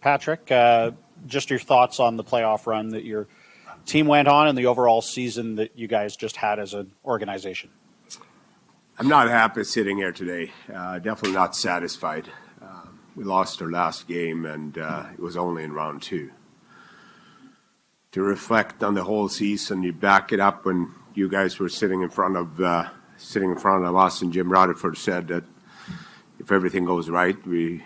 Patrik, just your thoughts on the playoff run that your team went on and the overall season that you guys just had as an organization. I'm not happy sitting here today. Definitely not satisfied. We lost our last game, and it was only in round 2. To reflect on the whole season, you back it up when you guys were sitting in front of us, and Jim Rutherford said that if everything goes right, we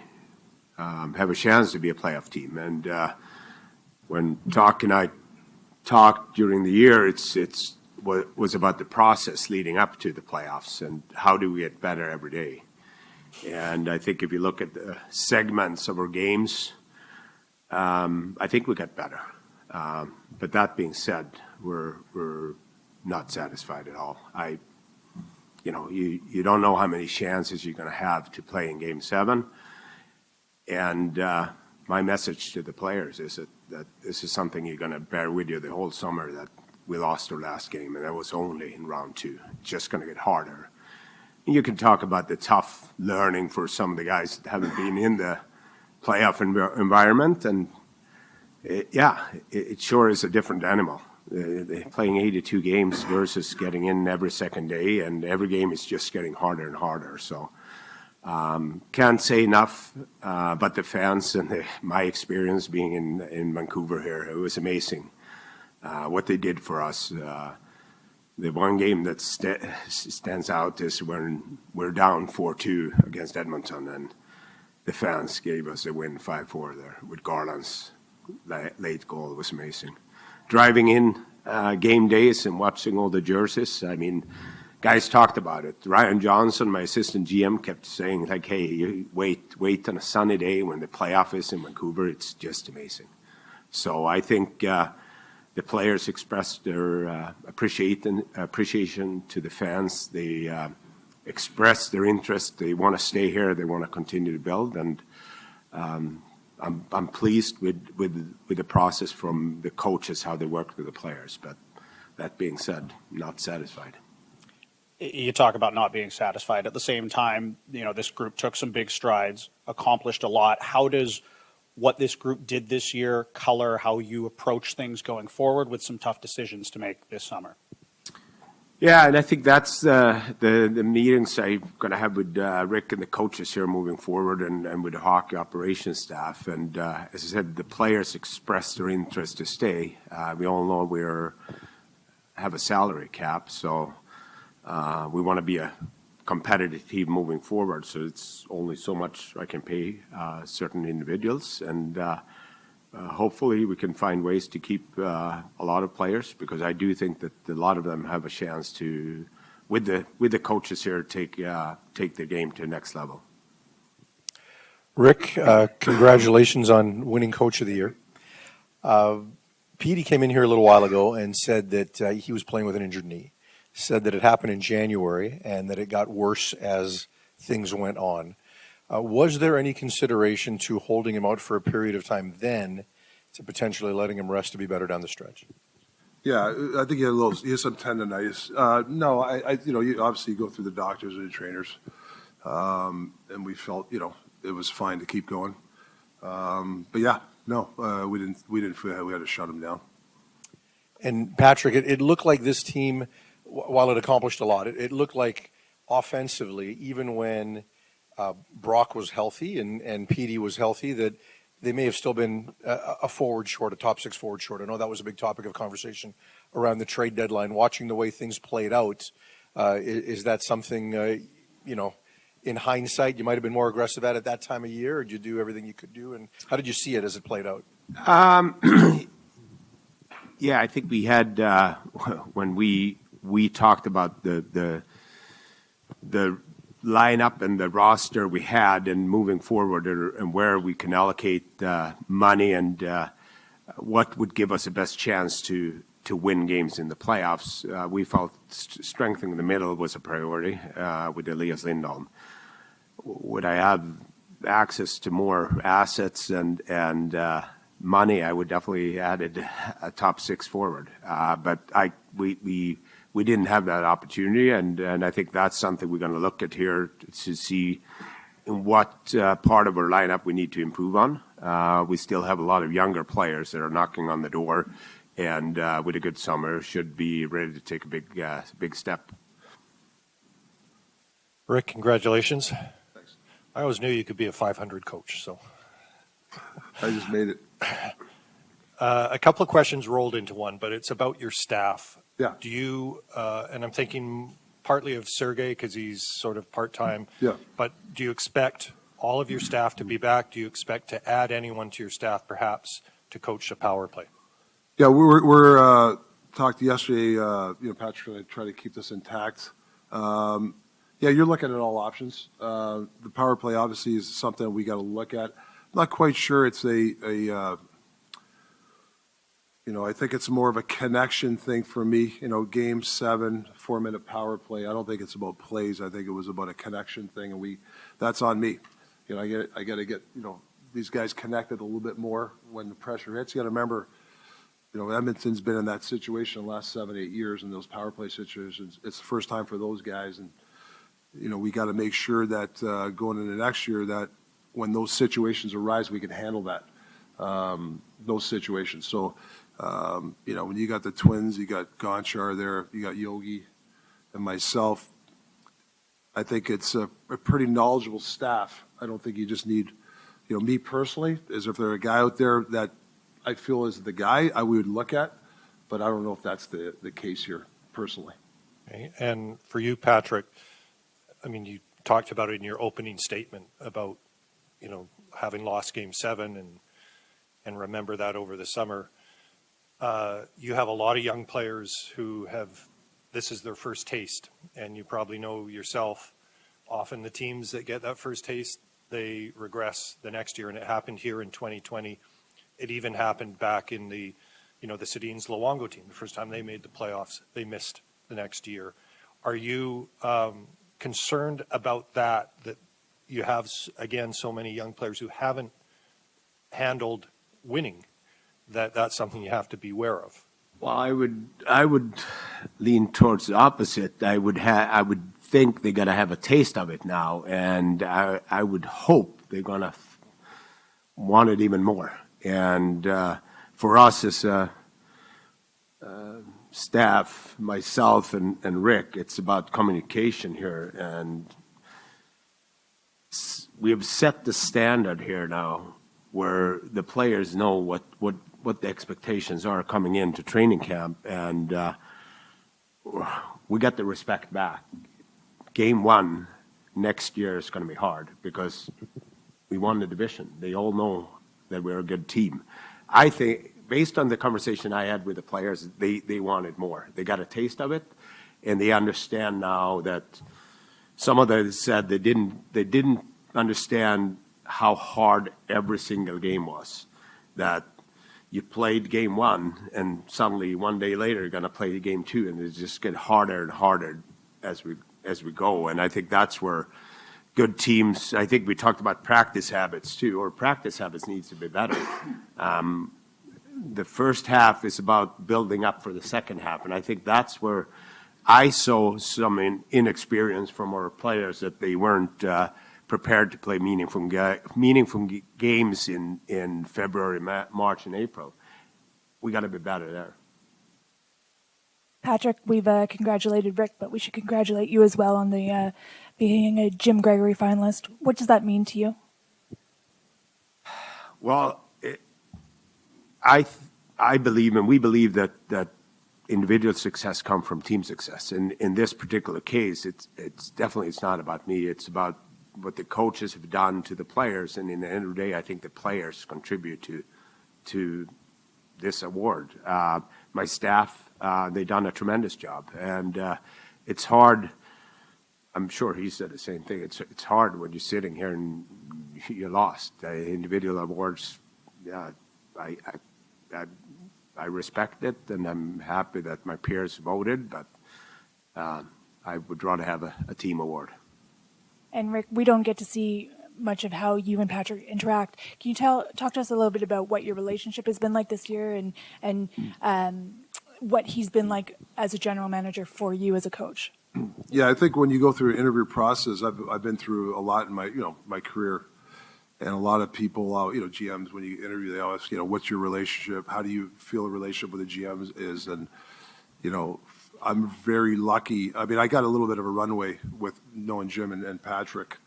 have a chance to be a playoff team. And when Tocchet and I talked during the year, it was about the process leading up to the playoffs and how do we get better every day. And I think if you look at the segments of our games, I think we got better. But that being said, we're not satisfied at all. You don't know how many chances you're going to have to play in Game 7. And my message to the players is that this is something you're going to bear with you the whole summer, that we lost our last game, and that was only in round 2. It's just going to get harder. And you can talk about the tough learning for some of the guys that haven't been in the playoff environment, and it sure is a different animal. Playing 82 games versus getting in every second day, and every game is just getting harder and harder. So can't say enough but the fans and my experience being in Vancouver here. It was amazing what they did for us. The one game that stands out is when we're down 4-2 against Edmonton, and the fans gave us a win 5-4 there with Garland's late goal. It was amazing. Driving in game days and watching all the jerseys, I mean, guys talked about it. Ryan Johnson, my assistant GM, kept saying, like, hey, you wait on a sunny day when the playoff is in Vancouver. It's just amazing. So I think the players expressed their appreciation to the fans. They expressed their interest. They want to stay here. They want to continue to build. And I'm pleased with the process from the coaches, how they work with the players. But that being said, not satisfied. You talk about not being satisfied. At the same time, this group took some big strides, accomplished a lot. How does what this group did this year color how you approach things going forward with some tough decisions to make this summer? Yeah, and I think that's the meetings I'm going to have with Rick and the coaches here moving forward, and with the hockey operations staff. And as I said, the players expressed their interest to stay. We all know we have a salary cap, so we want to be a competitive team moving forward. So it's only so much I can pay certain individuals, and hopefully we can find ways to keep a lot of players, because I do think that a lot of them have a chance to, with the coaches here, take the game to the next level. Rick, congratulations on winning Coach of the Year. Petey came in here a little while ago and said that he was playing with an injured knee. Said that it happened in January and that it got worse as things went on. Was there any consideration to holding him out for a period of time then to potentially letting him rest to be better down the stretch? Yeah, I think he had some tendonitis. No, you obviously go through the doctors and the trainers, and we felt, it was fine to keep going. But yeah, no, we didn't feel we had to shut him down. And Patrik, it looked like this team, while it accomplished a lot, it looked like offensively, even when Brock was healthy and Petey was healthy, that they may have still been a forward short, a top 6 forward short. I know that was a big topic of conversation around the trade deadline. Watching the way things played out, is that something, in hindsight, you might have been more aggressive at that time of year, or did you do everything you could do? And how did you see it as it played out? Yeah, I think we had, when we talked about the lineup and the roster we had and moving forward, and where we can allocate money and what would give us the best chance to win games in the playoffs, we felt strengthening the middle was a priority with Elias Lindholm. Would I have access to more assets and money, I would definitely added a top 6 forward. But we didn't have that opportunity, and I think that's something we're going to look at here to see in what part of our lineup we need to improve on. We still have a lot of younger players that are knocking on the door, and with a good summer, should be ready to take a big step. Rick, congratulations. Thanks. I always knew you could be a 500 coach, so. I just made it. A couple of questions rolled into one, but it's about your staff. Yeah. Do you, and I'm thinking partly of Sergey because he's sort of part-time. Yeah. But do you expect all of your staff to be back? Do you expect to add anyone to your staff perhaps to coach the power play? Yeah, we're talked yesterday, Patrick and I try to keep this intact. Yeah, you're looking at all options. The power play obviously is something we got to look at. I'm not quite sure it's I think it's more of a connection thing for me. Game 7, 4-minute power play. I don't think it's about plays. I think it was about a connection thing, and that's on me. I got to get these guys connected a little bit more when the pressure hits. You got to remember, Edmonton's been in that situation the last 7, 8 years in those power play situations. It's the first time for those guys, and we got to make sure that going into next year that when those situations arise, we can handle that those situations. So. When you got the twins, you got Gonchar there, you got Yogi and myself, I think it's a pretty knowledgeable staff. I don't think you just need, me personally, is if there's a guy out there that I feel is the guy I would look at, but I don't know if that's the case here personally. Okay. And for you, Patrick, I mean, you talked about it in your opening statement about, having lost Game 7 and remember that over the summer. You have a lot of young players who this is their first taste, and you probably know yourself, often the teams that get that first taste, they regress the next year, and it happened here in 2020. It even happened back in the Sedin's Luongo team. The first time they made the playoffs, they missed the next year. Are you concerned about that you have, again, so many young players who haven't handled winning? That's something you have to be aware of. Well, I would lean towards the opposite. I would think they're gonna have a taste of it now, and I would hope they're gonna want it even more. And for us as a staff, myself and Rick, it's about communication here, and we have set the standard here now, where the players know what the expectations are coming into training camp, and we got the respect back. Game 1 next year is going to be hard because we won the division. They all know that we're a good team. I think, based on the conversation I had with the players, they wanted more. They got a taste of it, and they understand now that some of them said they didn't understand how hard every single game was. That you played game 1, and suddenly one day later you're going to play game 2, and it just get harder and harder as we go. And I think that's where good teams. I think we talked about practice habits too, or practice habits needs to be better. The first half is about building up for the second half, and I think that's where I saw some inexperience from our players, that they weren't prepared to play meaningful games in February, March, and April. We got to be better there. Patrick, we've congratulated Rick, but we should congratulate you as well on the being a Jim Gregory finalist. What does that mean to you? Well, I believe, and we believe that individual success comes from team success. And in this particular case, it's definitely not about me. It's about what the coaches have done to the players, and in the end of the day, I think the players contribute to this award. My staff, they've done a tremendous job, and it's hard. I'm sure he said the same thing. It's hard when you're sitting here and you're lost. Individual awards, yeah, I respect it, and I'm happy that my peers voted, but I would rather have a team award. And Rick, we don't get to see much of how you and Patrick interact. Can you talk to us a little bit about what your relationship has been like this year, and what he's been like as a general manager for you as a coach? Yeah, I think when you go through an interview process, I've been through a lot in my career, and a lot of people, GMs, when you interview, they always, what's your relationship? How do you feel a relationship with the GMs is? And, I'm very lucky. I mean, I got a little bit of a runway with knowing Jim and Patrik,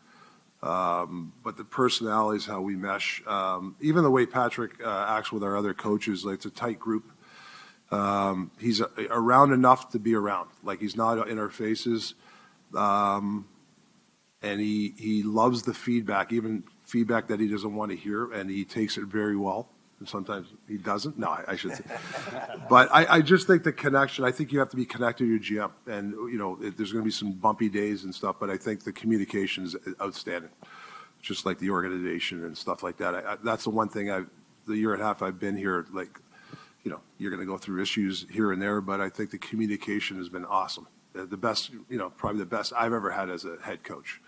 but the personalities, how we mesh, even the way Patrik acts with our other coaches, like it's a tight group. He's around enough to be around. Like he's not in our faces, and he loves the feedback, even feedback that he doesn't want to hear, and he takes it very well. And sometimes he doesn't. No, I should say. But I just think the connection. I think you have to be connected to your GM, and there's going to be some bumpy days and stuff. But I think the communication is outstanding, just like the organization and stuff like that. That's the one thing. The year and a half I've been here, like. You're going to go through issues here and there, but I think the communication has been awesome. The best, probably the best I've ever had as a head coach.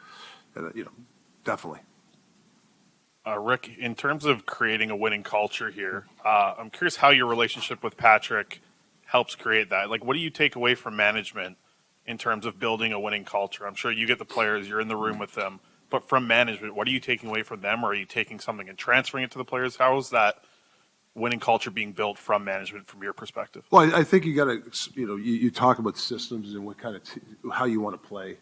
Definitely. Rick, in terms of creating a winning culture here, I'm curious how your relationship with Patrik helps create that. Like, what do you take away from management in terms of building a winning culture? I'm sure you get the players, you're in the room with them, but from management, what are you taking away from them? Or are you taking something and transferring it to the players? How is that winning culture being built from management from your perspective? Well, I think you got to, you talk about systems and what kind of how you want to play,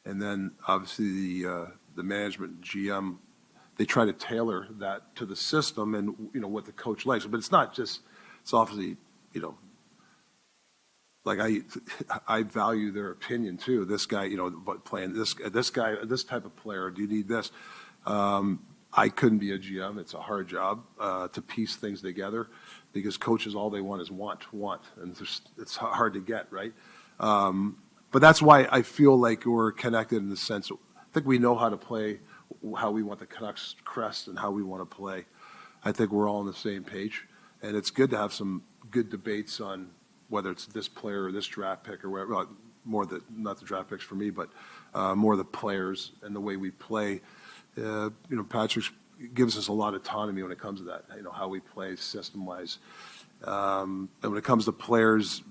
and then obviously the management GM, they try to tailor that to the system and what the coach likes. But it's not just, it's obviously like I value their opinion too. This guy, but playing this guy, this type of player. Do you need this? I couldn't be a GM. It's a hard job to piece things together because coaches, all they want is want, and it's hard to get, right? But that's why I feel like we're connected in the sense, I think we know how to play, how we want the Canucks crest and how we want to play. I think we're all on the same page, and it's good to have some good debates on whether it's this player or this draft pick or whatever, not the draft picks for me, but more the players and the way we play. Patrik gives us a lot of autonomy when it comes to that, how we play system-wise. And when it comes to players,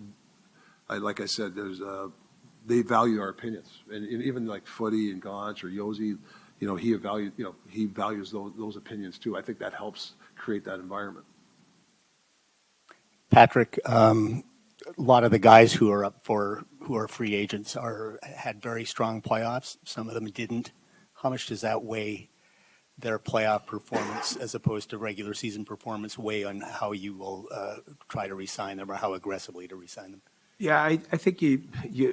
like I said, they value our opinions. And even like Footy and Gaunt or Josi, he values those opinions too. I think that helps create that environment. Patrik, a lot of the guys who are free agents had very strong playoffs. Some of them didn't. How much does that weigh their playoff performance as opposed to regular season performance weigh on how you will try to re-sign them or how aggressively to re-sign them? Yeah, I think you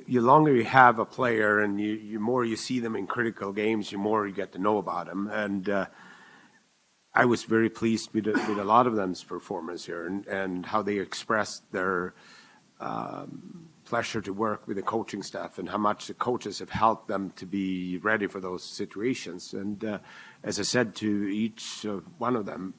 longer you have a player and you more you see them in critical games, you more you get to know about them. And I was very pleased with a lot of them's performance here and how they expressed their pleasure to work with the coaching staff and how much the coaches have helped them to be ready for those situations. And as I said to each one of them,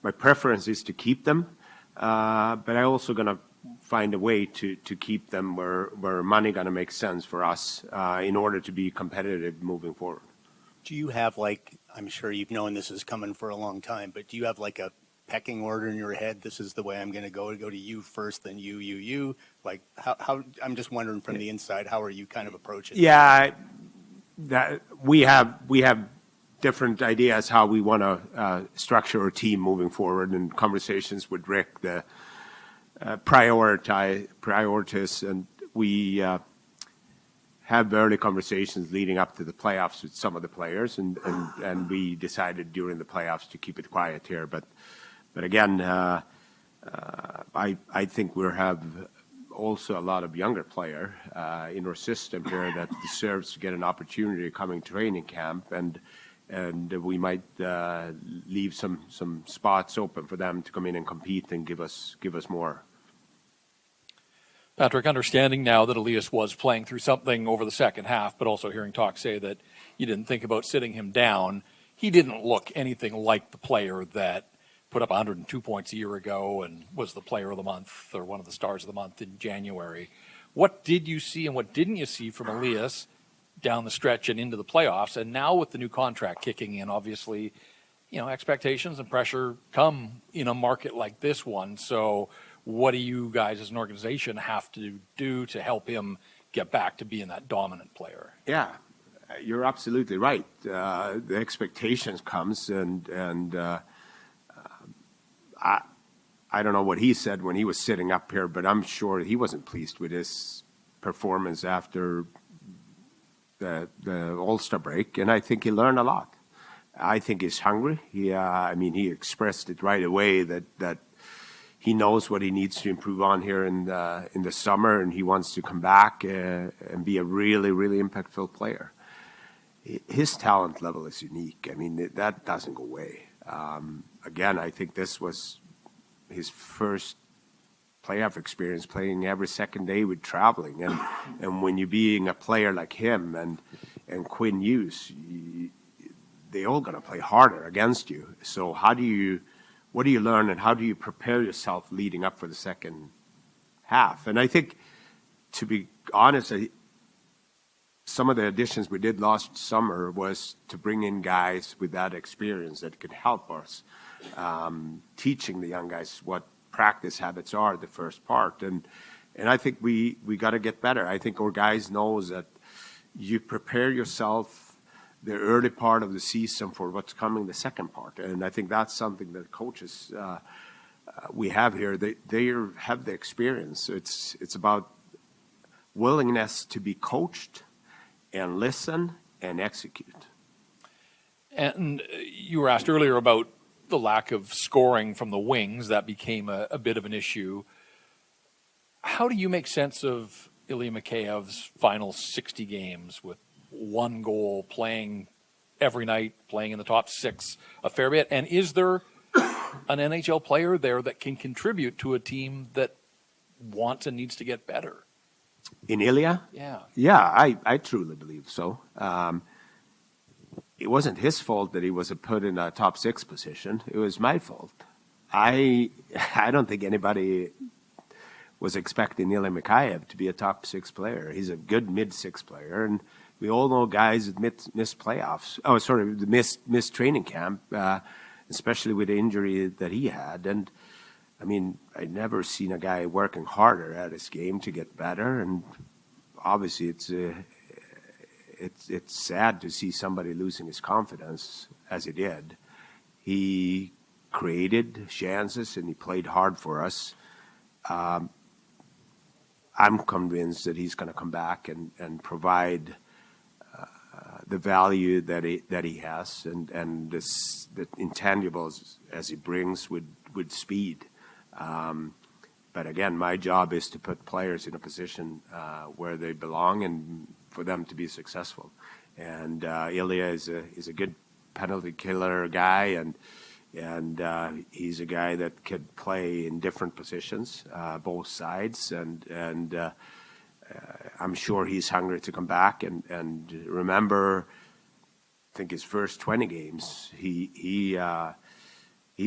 my preference is to keep them, but I also going to find a way to keep them where money going to make sense for us in order to be competitive moving forward. Do you have I'm sure you've known this is coming for a long time, but do you have a pecking order in your head? This is the way I'm going to go to you first, then you. Like how I'm just wondering from the inside, how are you kind of approaching it? Yeah, that we have different ideas how we want to structure our team moving forward, and conversations with Rick, the priorities, and we have early conversations leading up to the playoffs with some of the players, and we decided during the playoffs to keep it quiet here. But again, I think we have also a lot of younger player in our system here that deserves to get an opportunity coming training camp, and we might leave some spots open for them to come in and compete and give us more. Patrik, understanding now that Elias was playing through something over the second half, but also hearing Tocchet that you didn't think about sitting him down, he didn't look anything like the player that put up 102 points a year ago and was the player of the month or one of the stars of the month in January. What did you see and what didn't you see from Elias down the stretch and into the playoffs? And now with the new contract kicking in, obviously, expectations and pressure come in a market like this one. So what do you guys as an organization have to do to help him get back to being that dominant player. Yeah, you're absolutely right. The expectations comes, and I don't know what he said when he was sitting up here, but I'm sure he wasn't pleased with his performance after the All-Star break, and I think he learned a lot. I think he's hungry. He expressed it right away that he knows what he needs to improve on here in the summer, and he wants to come back and be a really, really impactful player. His talent level is unique. I mean, that doesn't go away. Again, I think this was his first playoff experience, playing every second day with traveling, and when you're being a player like him and Quinn Hughes, they all gonna play harder against you. So what do you learn, and how do you prepare yourself leading up for the second half? And I think, to be honest, some of the additions we did last summer was to bring in guys with that experience that could help us, teaching the young guys what practice habits are the first part. And I think we got to get better. I think our guys knows that you prepare yourself the early part of the season for what's coming the second part. And I think that's something that coaches we have here, they have the experience. It's about willingness to be coached and listen and execute. And you were asked earlier about the lack of scoring from the wings. That became a bit of an issue. How do you make sense of Ilya Mikheyev's final 60 games with one goal, playing every night, playing in the top six a fair bit? And is there an NHL player there that can contribute to a team that wants and needs to get better? In Ilya? Yeah. Yeah, I truly believe so. It wasn't his fault that he was put in a top six position. It was my fault. I don't think anybody was expecting Ilya Mikheyev to be a top six player. He's a good mid-six player, and we all know guys that missed playoffs. Oh, sorry, missed training camp, especially with the injury that he had. And I mean, I'd never seen a guy working harder at his game to get better. And obviously, it's sad to see somebody losing his confidence as he did. He created chances and he played hard for us. I'm convinced that he's going to come back and provide the value that he has and the intangibles as he brings with speed. But again, my job is to put players in a position where they belong and for them to be successful. And Ilya is a good penalty killer guy, and he's a guy that could play in different positions, both sides, and I'm sure he's hungry to come back. And remember, I think his first 20 games, he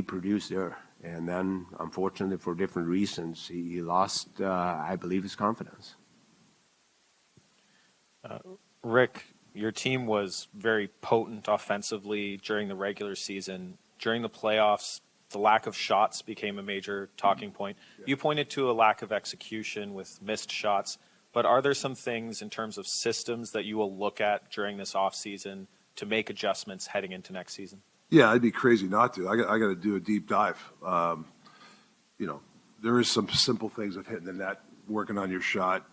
produced there, and then unfortunately for different reasons, he lost, I believe, his confidence. Rick, your team was very potent offensively during the regular season. During the playoffs, the lack of shots became a major talking point. You pointed to a lack of execution with missed shots, but are there some things in terms of systems that you will look at during this offseason to make adjustments heading into next season? Yeah, I'd be crazy not to. I got to do a deep dive. There is some simple things of hitting the net, working on your shot,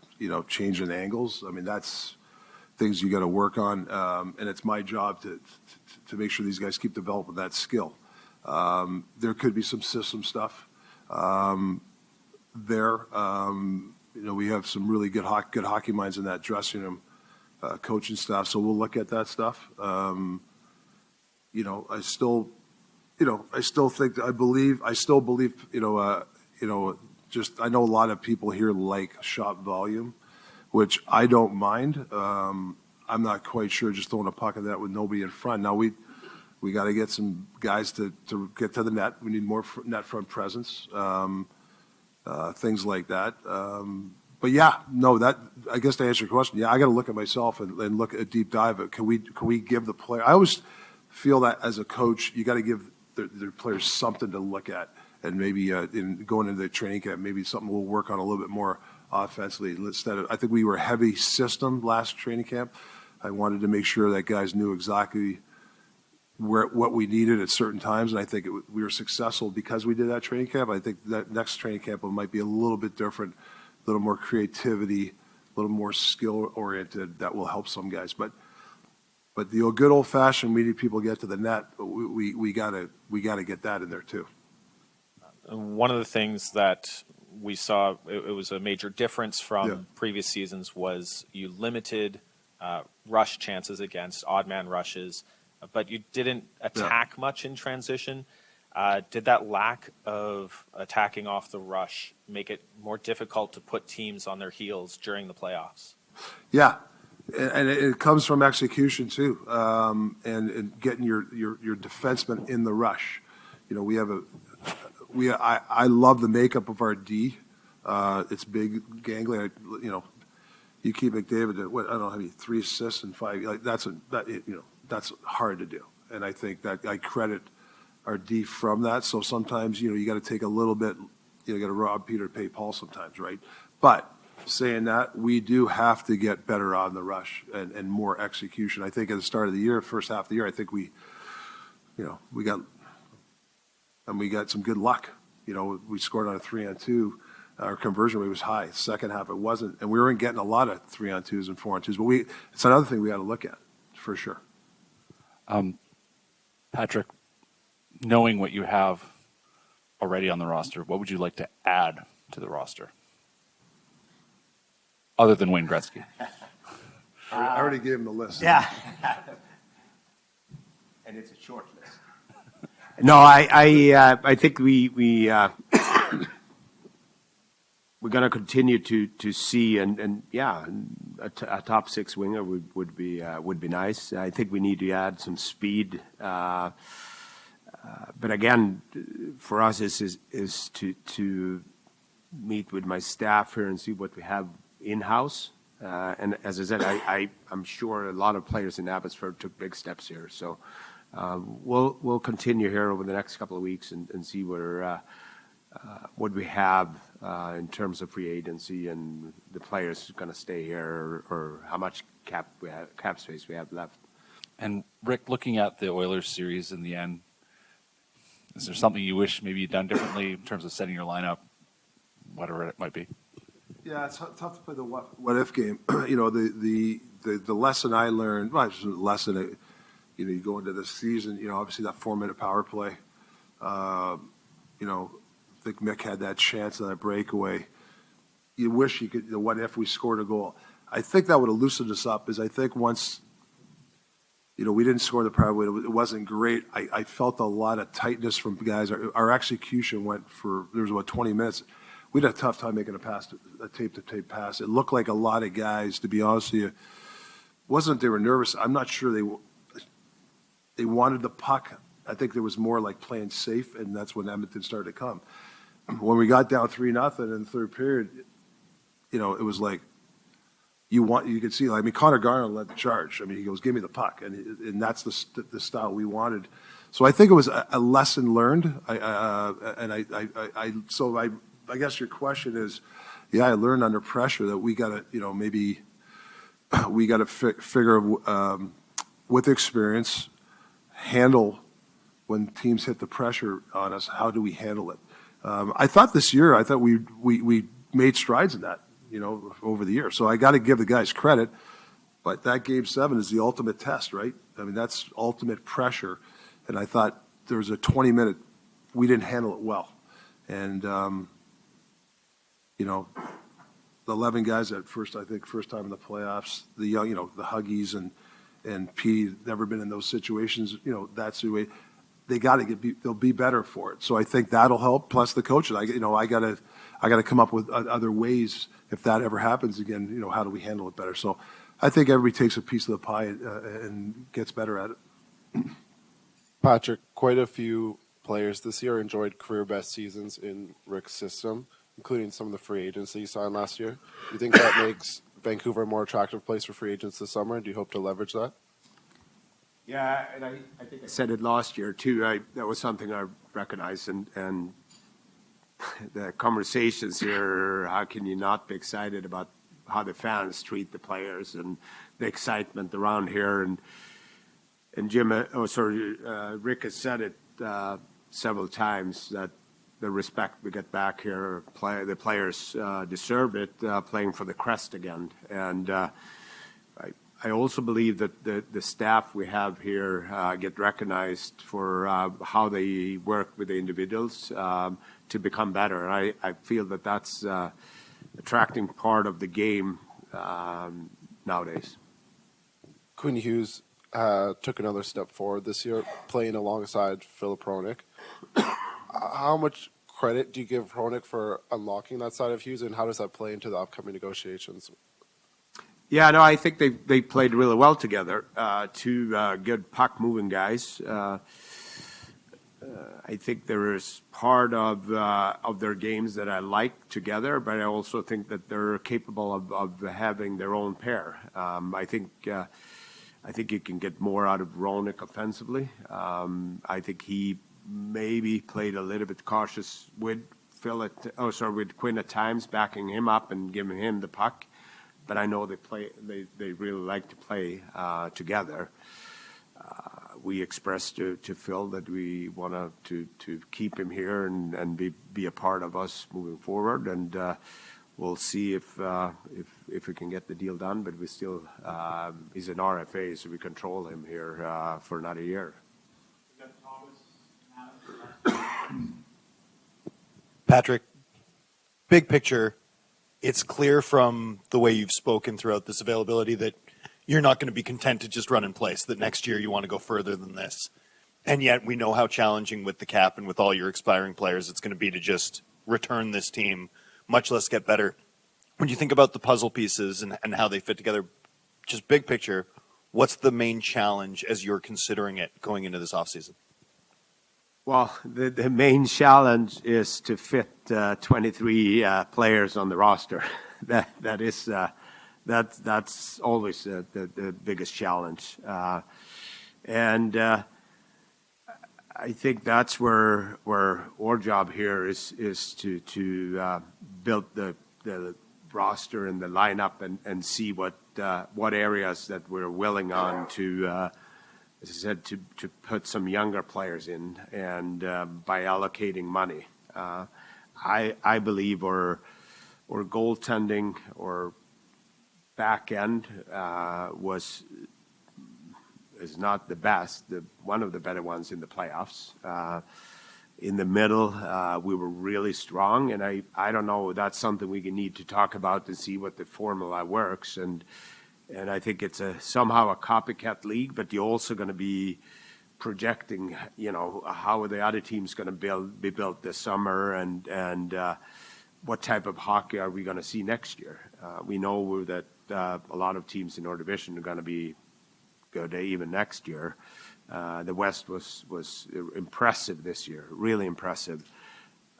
changing angles. I mean, that's things you got to work on, and it's my job to make sure these guys keep developing that skill. There could be some system stuff there. We have some really good hockey minds in that dressing room, coaching staff. So we'll look at that stuff. I still think I still believe. I know a lot of people here like shot volume, which I don't mind. I'm not quite sure just throwing a puck at that with nobody in front. Now we got to get some guys to get to the net. We need more net front presence, things like that. But yeah, no, I guess to answer your question, yeah, I got to look at myself and look at a deep dive. Can we give the player? I always feel that as a coach, you got to give the players something to look at, and maybe in going into the training camp, maybe something we'll work on a little bit more offensively. I think we were heavy system last training camp. I wanted to make sure that guys knew exactly what we needed at certain times, and I think we were successful because we did that training camp. I think that next training camp might be a little bit different, a little more creativity, a little more skill oriented. That will help some guys, but the good old fashioned, we need people to get to the net. We gotta get that in there too. One of the things that we saw, it was a major difference from previous seasons, was you limited rush chances against odd man rushes, but you didn't attack much in transition. Did that lack of attacking off the rush make it more difficult to put teams on their heels during the playoffs? Yeah, and it comes from execution too, and getting your defenseman in the rush. You know, I love the makeup of our D. It's big, gangly. You know, you keep McDavid at what, I don't know how many, 3 assists and 5. Like that's hard to do, and I think that I credit our D from that. So sometimes you got to take a little bit. You got to rob Peter to pay Paul sometimes, right? But saying that, we do have to get better on the rush and more execution. I think at the start of the year, first half of the year, I think we got some good luck. You know, we scored on a 3-on-2. Our conversion rate was high. Second half, it wasn't, and we weren't getting a lot of 3-on-2s and 4-on-2s. But it's another thing we got to look at for sure. Patrik, knowing what you have already on the roster, what would you like to add to the roster, other than Wayne Gretzky? I already gave him the list. Yeah, and it's a short list. No, I think we're going to continue to see and a top 6 winger would be nice. I think we need to add some speed, but again, for us is to meet with my staff here and see what we have in house. And as I said, I'm sure a lot of players in Abbotsford took big steps here. So we'll continue here over the next couple of weeks and see where. What we have in terms of free agency and the players going to stay here, or how much cap space we have left. And Rick, looking at the Oilers series in the end, is there something you wish maybe you'd done differently in terms of setting your lineup, whatever it might be? Yeah, it's tough to play the what if game. You know, the lesson I learned. Well, it's a lesson. You go into this season. You know, obviously that 4-minute power play. You know. I think Mick had that chance on that breakaway. You wish you could. What if we scored a goal? I think that would have loosened us up. Is I think once, we didn't score the power play. It wasn't great. I felt a lot of tightness from guys. Our execution went for there was about 20 minutes. We had a tough time making a tape-to-tape pass. It looked like a lot of guys. To be honest with you, wasn't they were nervous. I'm not sure they wanted the puck. I think there was more like playing safe, and that's when Edmonton started to come. When we got down 3-0 in the third period, it was like you could see. I mean, Connor Garner led the charge. I mean, he goes, "Give me the puck," and that's the style we wanted. So I think it was a lesson learned. So I guess your question is, yeah, I learned under pressure that we got to, maybe we got to figure with experience handle. When teams hit the pressure on us, how do we handle it? I thought this year, we made strides in that, over the year. So I got to give the guys credit, but that Game 7 is the ultimate test, right? I mean, that's ultimate pressure. And I thought there was a 20-minute, we didn't handle it well. And, the 11 guys at first time in the playoffs, the young, the Huggies and P, never been in those situations, that's the way. They got to they'll be better for it. So I think that'll help. Plus the coaches, I got to come up with other ways if that ever happens again. How do we handle it better? So I think everybody takes a piece of the pie and gets better at it. Patrik, quite a few players this year enjoyed career best seasons in Rick's system, including some of the free agents that you signed last year. Do you think that makes Vancouver a more attractive place for free agents this summer? Do you hope to leverage that? Yeah, and I think I said it last year too. That was something I recognized, and the conversations here, how can you not be excited about how the fans treat the players and the excitement around here? And Jim, Rick has said it several times that the respect we get back here, the players deserve it, playing for the crest again. And I also believe that the staff we have here get recognized for how they work with the individuals to become better. I feel that that's attracting part of the game nowadays. Quinn Hughes took another step forward this year, playing alongside Filip Hronek. How much credit do you give Hronek for unlocking that side of Hughes, and how does that play into the upcoming negotiations? Yeah, no, I think they played really well together. Two good puck-moving guys. I think there is part of their games that I like together, but I also think that they're capable of having their own pair. I think you can get more out of Hronek offensively. I think he maybe played a little bit cautious with with Quinn at times, backing him up and giving him the puck. But I know they really like to play together. We expressed to Phil that we want to keep him here and be a part of us moving forward, and we'll see if we can get the deal done. But we still he's an RFA, so we control him here for another year. Patrik, big picture, it's clear from the way you've spoken throughout this availability that you're not going to be content to just run in place, that next year you want to go further than this. And yet we know how challenging with the cap and with all your expiring players it's going to be to just return this team, much less get better. When you think about the puzzle pieces and how they fit together, just big picture, what's the main challenge as you're considering it going into this offseason? Well, the main challenge is to fit 23 players on the roster. That's always the biggest challenge, and I think that's where our job here is to build the roster and the lineup and see what areas that we're willing on to. As I said, to put some younger players in, and by allocating money, I believe our goaltending or back end is not the best. One of the better ones in the playoffs. In the middle, we were really strong, and I don't know. That's something we need to talk about to see what the formula works. And I think it's somehow a copycat league, but you're also going to be projecting, how are the other teams going to be built this summer, and what type of hockey are we going to see next year? We know that a lot of teams in our division are going to be good even next year. The West was impressive this year, really impressive.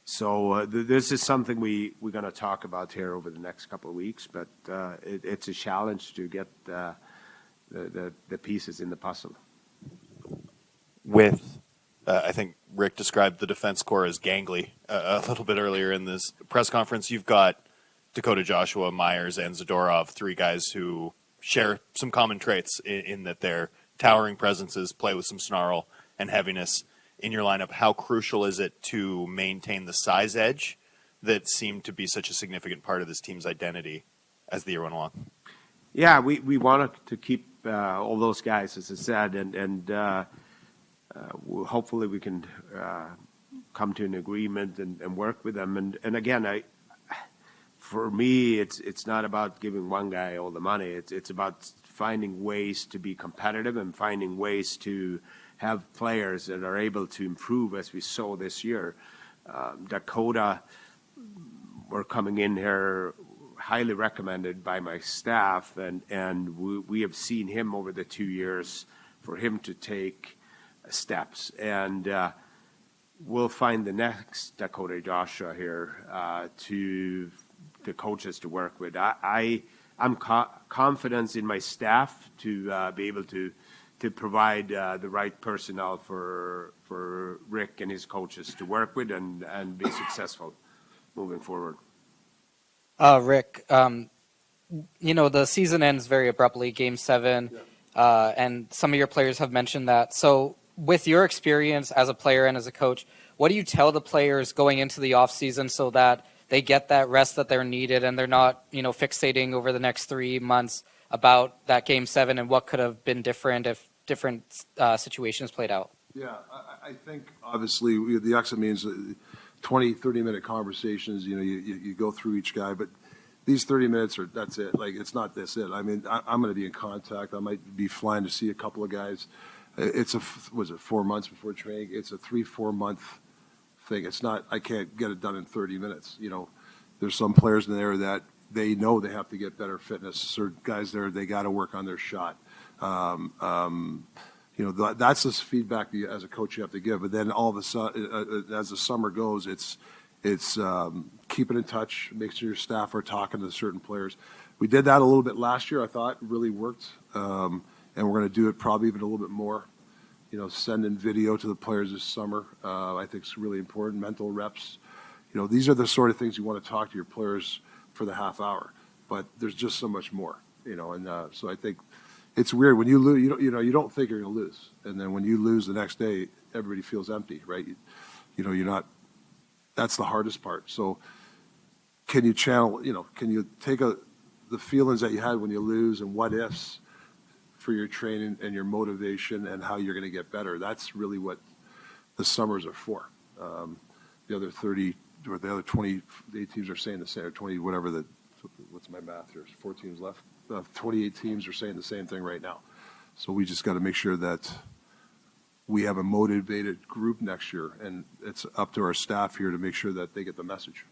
So this is something we're going to talk about here over the next couple of weeks, but it's a challenge to get the pieces in the puzzle. I think Rick described the defense core as gangly a little bit earlier in this press conference. You've got Dakota, Joshua, Myers, and Zadorov, three guys who share some common traits in that they're towering presences, play with some snarl and heaviness. In your lineup, how crucial is it to maintain the size edge that seemed to be such a significant part of this team's identity as the year went along? Yeah, we wanted to keep all those guys, as I said, and hopefully we can come to an agreement and work with them. And again, for me, it's not about giving one guy all the money. It's about finding ways to be competitive and finding ways to have players that are able to improve, as we saw this year. Dakota, we're coming in here highly recommended by my staff, and we have seen him over the 2 years for him to take steps. And we'll find the next Dakota Joshua here to the coaches to work with. I'm confident in my staff to be able to provide the right personnel for Rick and his coaches to work with and be successful. moving forward. Rick, the season ends very abruptly, Game 7, and some of your players have mentioned that. So with your experience as a player and as a coach, what do you tell the players going into the offseason so that they get that rest that they're needed and they're not, fixating over the next 3 months about that Game 7 and what could have been different if different situations played out? Yeah, I think obviously the exit means 20, 30-minute conversations. You go through each guy, but these 30 minutes that's it. Like, it's not this it. I mean, I'm going to be in contact. I might be flying to see a couple of guys. It's 4 months before training? It's a 3-4 month thing. It's not, I can't get it done in 30 minutes. There's some players in there that they know they have to get better fitness. Certain guys there, they got to work on their shot. That's this feedback as a coach you have to give. But then all of a sudden, as the summer goes, it's keeping in touch, make sure your staff are talking to certain players. We did that a little bit last year. I thought it really worked, and we're going to do it probably even a little bit more. Sending video to the players this summer, I think is really important. Mental reps. These are the sort of things you want to talk to your players for the half hour. But there's just so much more. So I think it's weird when you lose. You don't think you're going to lose, and then when you lose the next day, everybody feels empty, right? You're not. That's the hardest part. So can you channel? Can you take the feelings that you had when you lose and what ifs for your training and your motivation and how you're going to get better? That's really what the summers are for. The other 30 or the other 28 teams are saying the same, or 20, whatever what's my math here? 4 teams left. 28 teams are saying the same thing right now. So we just got to make sure that we have a motivated group next year, and it's up to our staff here to make sure that they get the message.